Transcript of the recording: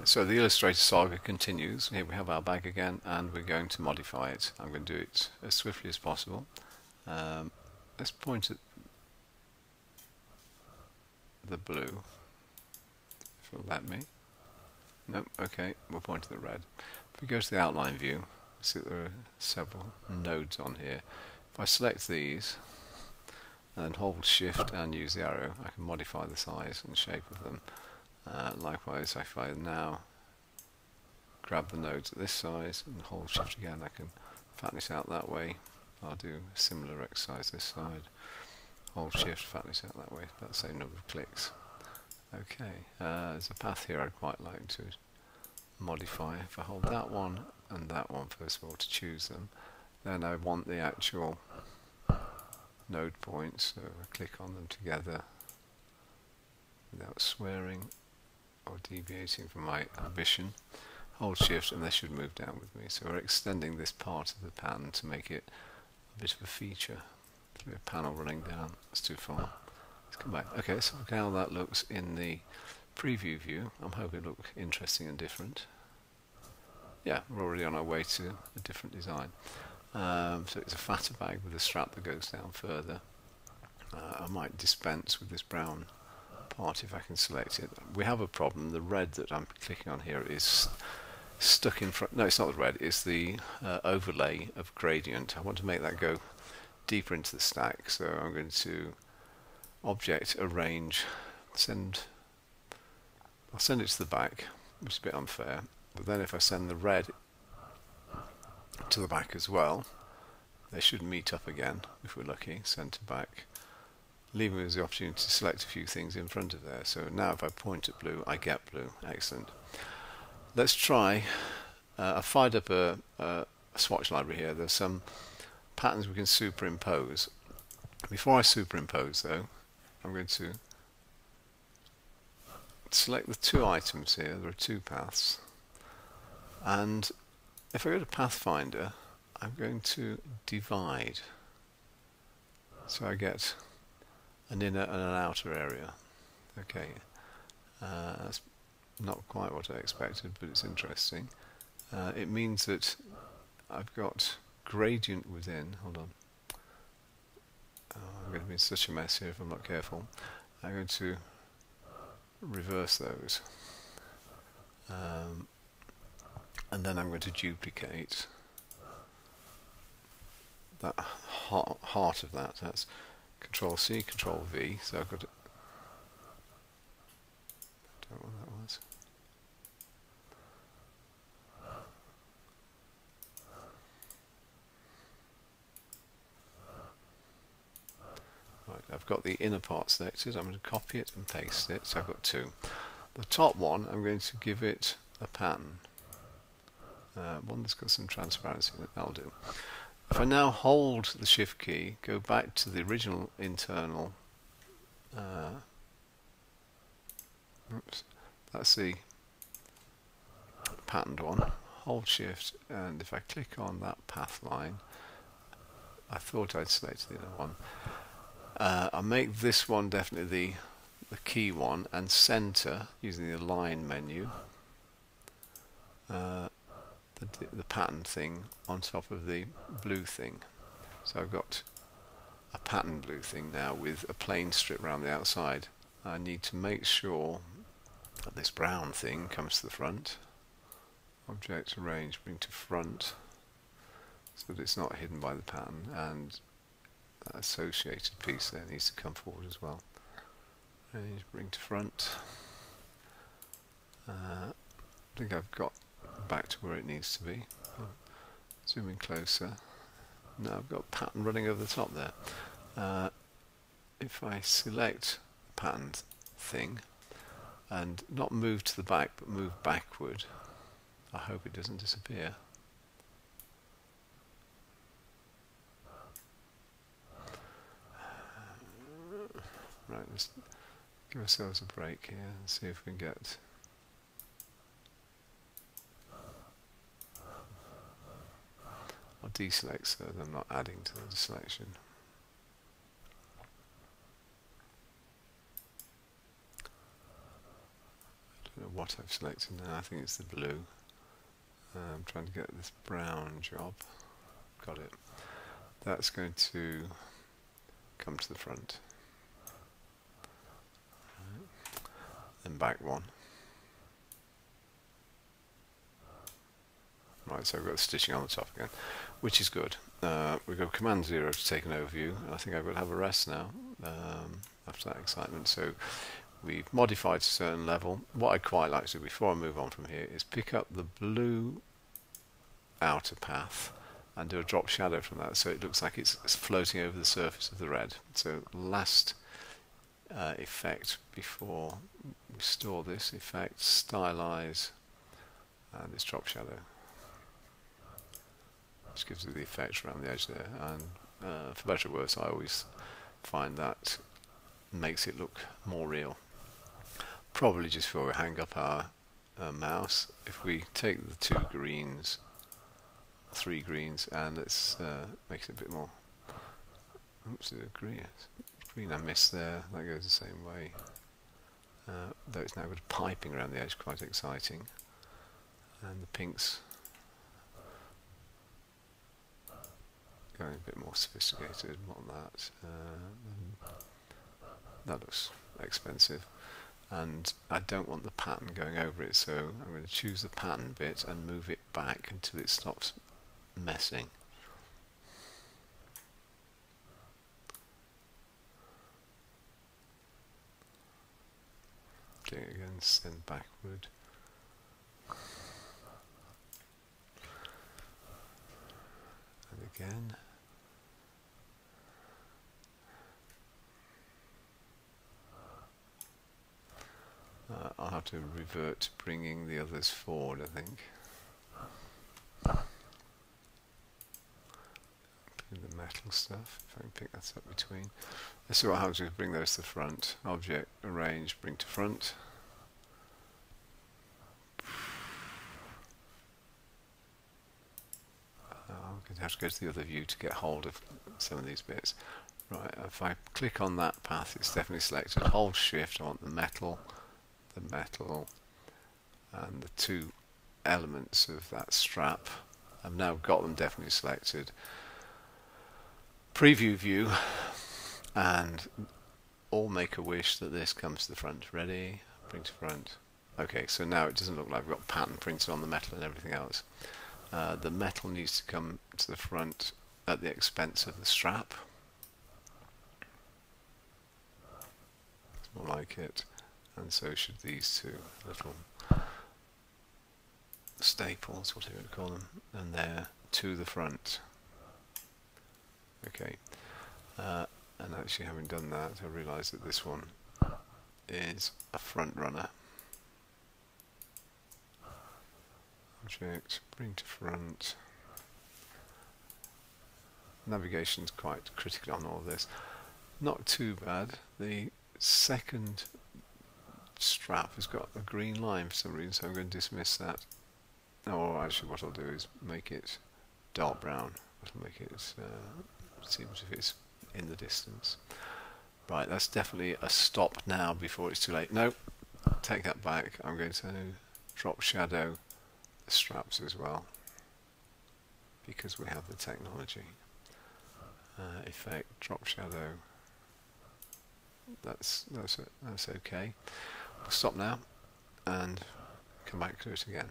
Right, so the Illustrator saga continues. Here we have our bag again, and we're going to modify it. I'm going to do it as swiftly as possible. Let's point at the blue, if it'll let me. Nope, okay, we'll point to the red. If we go to the outline view, see that there are several nodes on here. If I select these, and then hold shift and use the arrow, I can modify the size and shape of them. Likewise, if I now grab the nodes at this size and hold shift again, I can fatten it out that way. I'll do a similar exercise this side. Hold shift, fatten it out that way, about the same number of clicks. Okay, there's a path here I'd quite like to modify. If I hold that one and that one first of all to choose them, then I want the actual node points, so I click on them together without swearing or deviating from my ambition. Hold shift and they should move down with me. So we're extending this part of the pattern to make it a bit of a feature. A panel running down, that's too far. Let's come back. Okay, so look how that looks in the preview view. I'm hoping it looks interesting and different. Yeah, we're already on our way to a different design. So it's a fatter bag with a strap that goes down further. I might dispense with this brown part if I can select it. We have a problem. The red that I'm clicking on here is stuck in front. No, it's not the red, it's the overlay of gradient. I want to make that go deeper into the stack, so I'm going to object arrange, I'll send it to the back, which is a bit unfair, but then if I send the red to the back as well, they should meet up again if we're lucky. Send to back, leaving us the opportunity to select a few things in front of there. So now if I point at blue, I get blue. Excellent. Let's try. I've fired up a swatch library here. There's some patterns we can superimpose. Before I superimpose though, I'm going to select the two items here. There are two paths, and if I go to Pathfinder, I'm going to divide, so I get an inner and an outer area. Okay, that's not quite what I expected, but it's interesting. It means that I've got gradient within. Hold on. I'm going to be in such a mess here if I'm not careful. I'm going to reverse those. And then I'm going to duplicate that heart of that. That's Control C, Control V. So I've got to, I don't know what that was. Right, I've got the inner part selected. I'm going to copy it and paste it. So I've got two. The top one, I'm going to give it a pattern. One that's got some transparency in it, that'll do. If I now hold the shift key, go back to the original internal, oops, that's the patterned one, hold shift, and if I click on that path line, I thought I'd selected the other one. I'll make this one definitely the key one and center using the align menu. The pattern thing on top of the blue thing. So I've got a pattern blue thing now with a plain strip around the outside. I need to make sure that this brown thing comes to the front. Object arrange, bring to front so that it's not hidden by the pattern, and that associated piece there needs to come forward as well. Arrange, bring to front. I think I've got back to where it needs to be. Zoom in closer. Now I've got pattern running over the top there. If I select the pattern thing and not move to the back but move backward, I hope it doesn't disappear. Right, let's give ourselves a break here and see if we can get I'll deselect so that I'm not adding to the selection. I don't know what I've selected now. I think it's the blue. I'm trying to get this brown job. Got it. That's going to come to the front. Then back one. Right, so we've got the stitching on the top again, which is good. We go Command 0 to take an overview. I think I've got to have a rest now after that excitement. So we've modified to a certain level. What I'd quite like to do before I move on from here is pick up the blue outer path and do a drop shadow from that, so it looks like it's floating over the surface of the red. So last effect before we store this effect, stylize, and this drop shadow. Which gives it the effect around the edge there, and for better or worse, I always find that makes it look more real. Probably just before we hang up our mouse, if we take the two greens, three greens, and let's make it a bit more. Oops, the green I missed there. That goes the same way. Though it's now got piping around the edge, quite exciting, and the pinks going a bit more sophisticated on that. That looks expensive, and I don't want the pattern going over it, so I'm going to choose the pattern bit and move it back until it stops messing. Doing it again, send backward. And again. I'll have to revert to bringing the others forward, I think. The metal stuff, if I can pick that up between. Let's see what happens if we bring those to the front. Object, arrange, bring to front. I'm going to have to go to the other view to get hold of some of these bits. Right, if I click on that path, it's definitely selected. Hold Shift, I want the metal, and the two elements of that strap. I've now got them definitely selected. Preview view, and all make a wish that this comes to the front. Ready? Bring to front. Okay, so now it doesn't look like we've got pattern printed on the metal and everything else. The metal needs to come to the front at the expense of the strap. It's more like it. And so should these two little staples, whatever you call them, and they're to the front. Okay, and actually having done that, I realise that this one is a front runner. Object, bring to front. Navigation's quite critical on all of this. Not too bad. The second strap has got a green line for some reason, so I'm going to dismiss that. Or actually what I'll do is make it dark brown. It'll make it seem as if it's in the distance. Right, that's definitely a stop now before it's too late. No, take that back. I'm going to drop shadow the straps as well, because we have the technology. Effect, drop shadow. That's okay. We'll stop now and come back to it again.